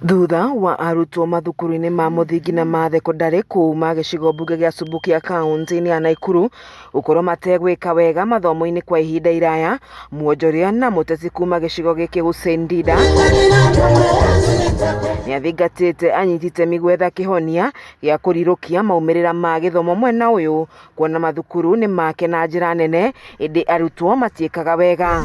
Thutha wa arutwo mathukuru-inĩ ma mũthingi na ma thekondarĩ kuma gĩcigo mbunge gĩa Subukia kaunti-inĩ ya NAIKURU gũkorwo mategwĩka wega mathomo-inĩ kwa ihinda iraya, mwonjoria na mũteti kuma gĩcigo gĩkĩ HUSSEIN DIDA nĩathingatĩte anyiti itemi gwetha kĩhonia gĩa kũrirũkia maumĩrĩra ma gĩthomo mwena ũyũ, kuona mathukuru nĩ make na njĩra nene ĩndĩ arutwo matiĩkaga wega.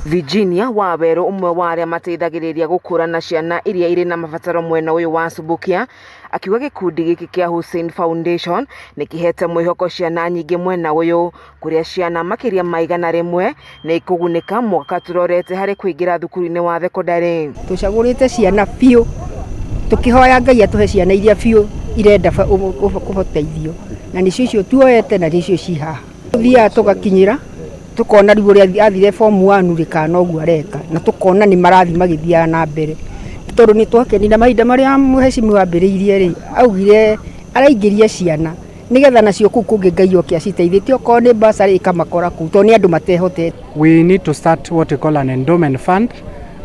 Virginia Waweru, umwe wa arĩa mateithagĩrĩria gũkũrana ciana iria irĩ na mabataro mwena ũyũ wa Subukia, akiuga gĩkundi gĩkĩ kĩa HUSSEIN Foundation nĩ kĩhete mwĩhoko ciana nyingĩ mwena ũyũ, kũrĩa ciana makĩria ma 100 nĩ ikũgunĩka mwaka tũrorete harĩ kũingĩra thukuru-inĩ wa thekondarĩ. Tũcagũrĩte ciana biũ, tũkĩhoya Ngai atũhe ciana iria biũ irenda kũhoteithio, na nĩcio icio tuoete na nĩcio ci haha. Tuthiaga tũgakinyĩra tukona riu ria athire form 1 rikana uguo areka na tukona ni marathi magithiana na mbere tondu ni twakenina mahinda maria muhecimu wambiriirie ri augire araingĩria ciana nigetha nacio kuu kungi Ngai oke aciteithĩtie okorwo ni basari ikamakora kuu tondu ni andu matehotete. We need to start what we call an endowment fund,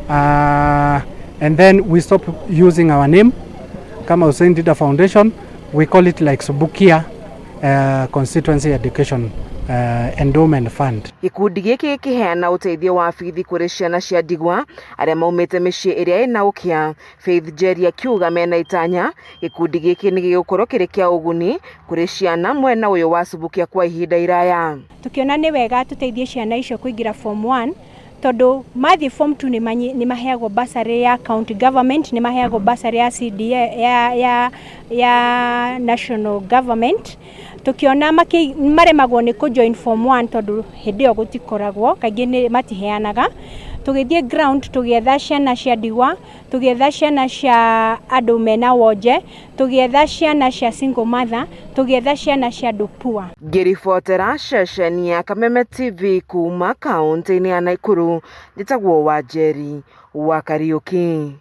and then we stop using our name kama HUSSEIN DIDA Foundation. We call it like Subukia Constituency Education Endowment Fund. Gĩkundi gĩkĩ gĩkĩheana ũteithio wa bithi kũrĩ ciana cia ndigwa arĩa maumĩte mĩciĩ ĩrĩa ĩna ũkĩa. Faith Jerry akiuga mena itanya gĩkundi gĩkĩ nĩ gĩgũkorwo kĩrĩ kĩa ũguni kũrĩ ciana mwena ũyũ wa Subukia kwa ihinda iraya. Tukiona nĩ wega tũteithie ciana icio kũingĩra form 1 tondu mathi form 2 ni maheagwo basari ya county government, ni maheagwo basari ya CDA ya national government. Tukiona maremagwo ni kujoin form 1 tondu hindi yo gutikoragwo kaingĩ ni matiheanaga. Tugithie ground tugietha ciana cia ndigwa, tugietha ciana cia andu mena wonje, tugietha ciana cia single mother, tugietha ciana cia andu poor. Ngĩribotera ceceni ya Kameme TV kuma kaunti-inĩ ya NAIKURU, njĩtagwo Wanjeri wa Kariuki.